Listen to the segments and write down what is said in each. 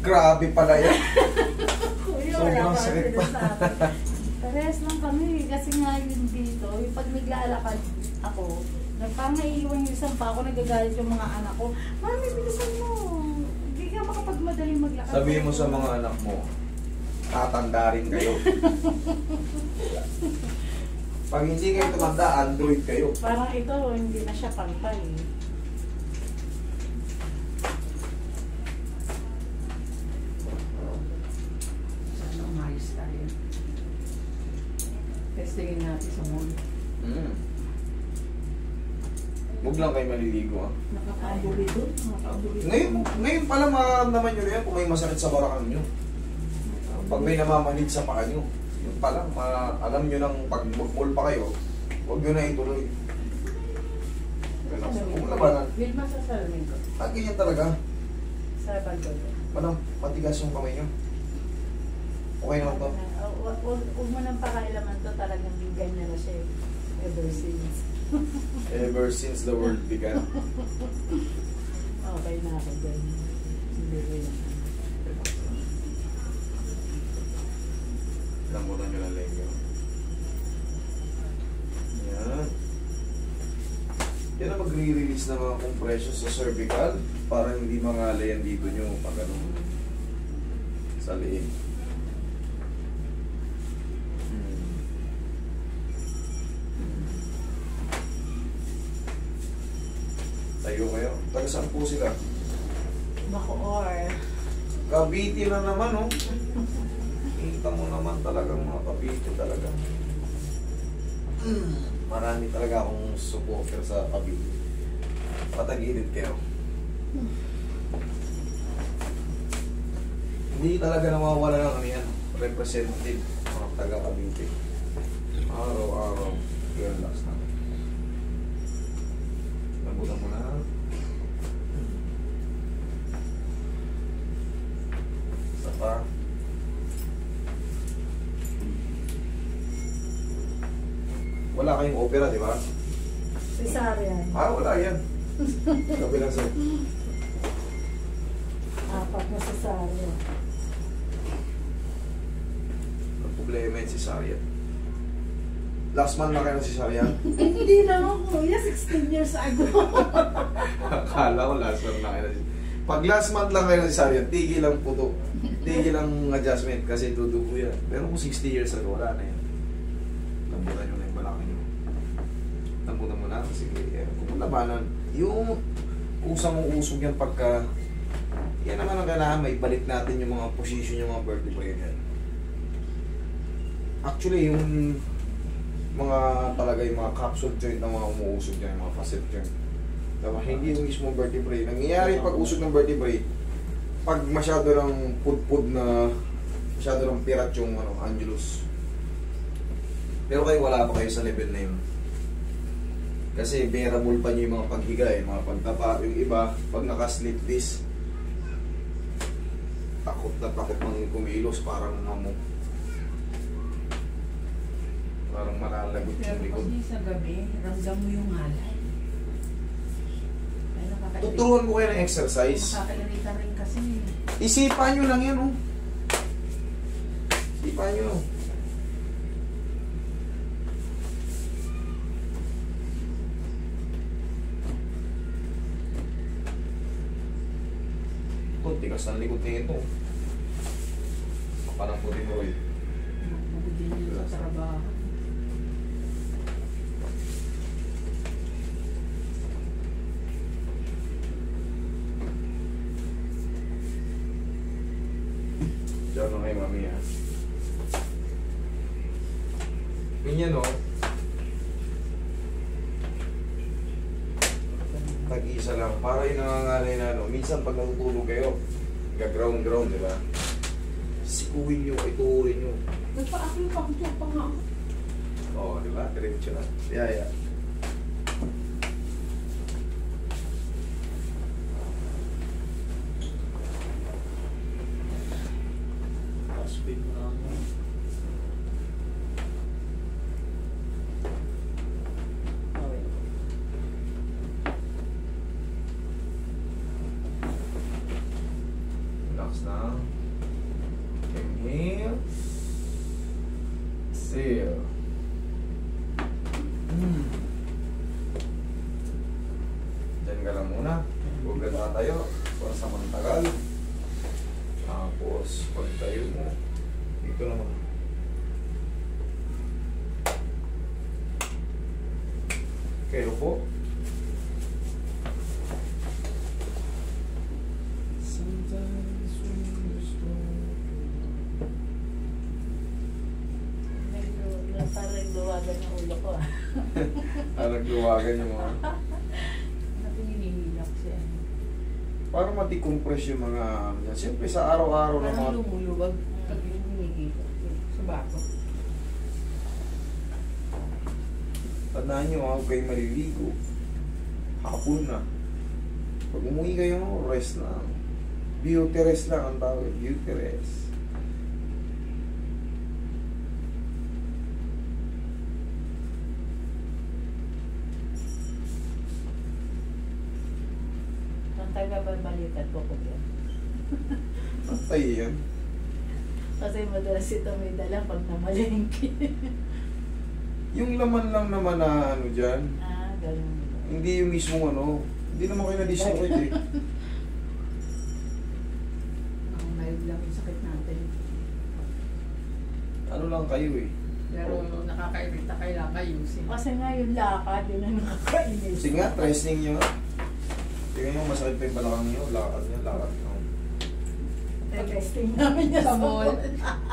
Grabe pala yan. Kuya, Sobrang wala sakit pa. Parehas lang kami kasi nga yun dito, yung pag naglalakad ako, nagpangaiiwan yung isang pa ako, nagagalit yung mga anak ko. Mami, bilisan mo. Hindi ka makapagmadaling maglakad. Sabihin mo sa mga anak mo, tatanda rin kayo. Pag hindi kayo tumanda, Android kayo. Parang ito, hindi na siya pantay. Sana umayos tayo. Testingin natin sa mall. Huwag lang kayo maliligo ah. Nakakabuli doon. Ngayon pala maramdaman nyo rin kung may masakit sa barakan nyo. Pag may namamanid sa paa nyo, yun pala, alam nyo nang pag mall pa kayo, huwag nyo na ituloy. Kung labanan, Wait, masasalamin ko. at ganyan talaga, Sa balbal. madam, matigas yung kamay nyo. Okay naman to. Huwag mo nang pakailaman to, talagang ganyan na siya ever since. Ever since the world began. Okay na ako dyan. Hindi ko yan. Lambutan nyo lang lengyo. Yan. Yan ang magre-release ng mga compression sa cervical para hindi mangalay yan dito nyo pag ganun sa liig. Tayo kayo. Taga saan po sila? Bacoor. Cavite na naman, oh. Kita mo naman talagang mga Cavite talaga. Marami talaga akong supporter sa Cavite. Patagilid kayo. Hindi talaga nawawala ng ano yan, representative, mga taga Cavite. Araw-araw, relax na. Lambutan mo na. Isa pa. Wala kayong opera, di ba? Cesarean. Wala yan. Kabilang sa... Apat na cesarean. Ang problema yun si Sariat. Last month na kayo ng si Sariat? Hindi na ako, kuya. 16 years ago. Akala ko last month na kayo ng si... Pag last month lang kayo ng si Sariat, tigil lang puto. Tigil lang adjustment kasi dudugo yan. Pero kung 60 years ago, wala na yan. Lambutan nyo na yung balaki nyo. Lambutan mo na. Sige, kung labanan, yung usang usog yan pagka... Yan naman ang kailangan, may balik natin yung mga position, yung mga vertebrae yan. Actually, yung mga talaga yung mga capsule joint na mga umuusog dyan, yung mga facet joint. Diba? Hindi yung mismo vertebrae. Nangyayari pag usog ng vertebrae, pag masyado ng pud-pud na, masyado ng pirat yung annulus. Pero kayo wala pa kayo sa level na yun. Kasi bearable pa nyo yung mga paghiga eh, mga pagtapa. Yung iba, pag naka-slip disc, takot na takot mang kumilos, parang mamok. Parang malalagot yung Pero likod. kasi sa gabi, ramdam mo yung halay. Ay, nakakairita. Tuturuan ko kayo ng exercise. Nakakairita rin kasi. Isipan nyo lang yan, oh. Isipan nyo. Ito, tigas ng likod na ito. Parang puti mo rin. Mabudin yun sa trabaho. Diyan na kayo, mami, ha. Ganyan, oh. Tag-isa lang. Para yung nangangalay na, no. Minsan pag natutulog kayo, gaground-ground, di ba? Sikuhin nyo, ituurin nyo. Nagpa-akil pa pa nga. Oo, di ba? Diretso na. Yeah. Speed mo lang. Wala Relax na. Inhale. Exhale. Diyan ka lang muna. Huwag na tayo para sa mantagal. Tapos, pag tayo mo, dito naman. Okay, upo. Sometimes when you're strong. Parang luwagan yung ulo ko ah. Nagluwagan yung mga... Natin hinihilak siya. Para mati-compress yung mga... Yan. Siyempre sa araw-araw na Parang mga... lumuluwag pag yung hinihilak sa bato. Tandaan nyo, huwag kayo maliligo. Hapon na. Pag umuwi kayo, rest na. Beauty rest lang ang tawag. Beauty rest. Ang taga-balikat ko po yan. Patay yan. Kasi madalas ito may dala pag namalengke. Yung laman lang naman na ano dyan, Ah, ganun. hindi yung mismo ano, hindi naman kayo na-dislocate eh. Ang mild lang yung sakit natin. Ano lang kayo eh. Pero nakakairita, kailangan ayusin. Kasi nga yung lakad, yun ang nakakainis. Sige nga, tracing nyo nga. Tingnan nyo, masakit pa yung balakang nyo, lakad nyo. Testing namin yan sa mall.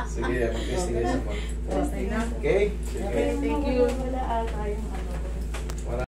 Sige, mag-testing kayo sa mall. Okay na. Okay? Sige. Okay, thank you. Wala ata yung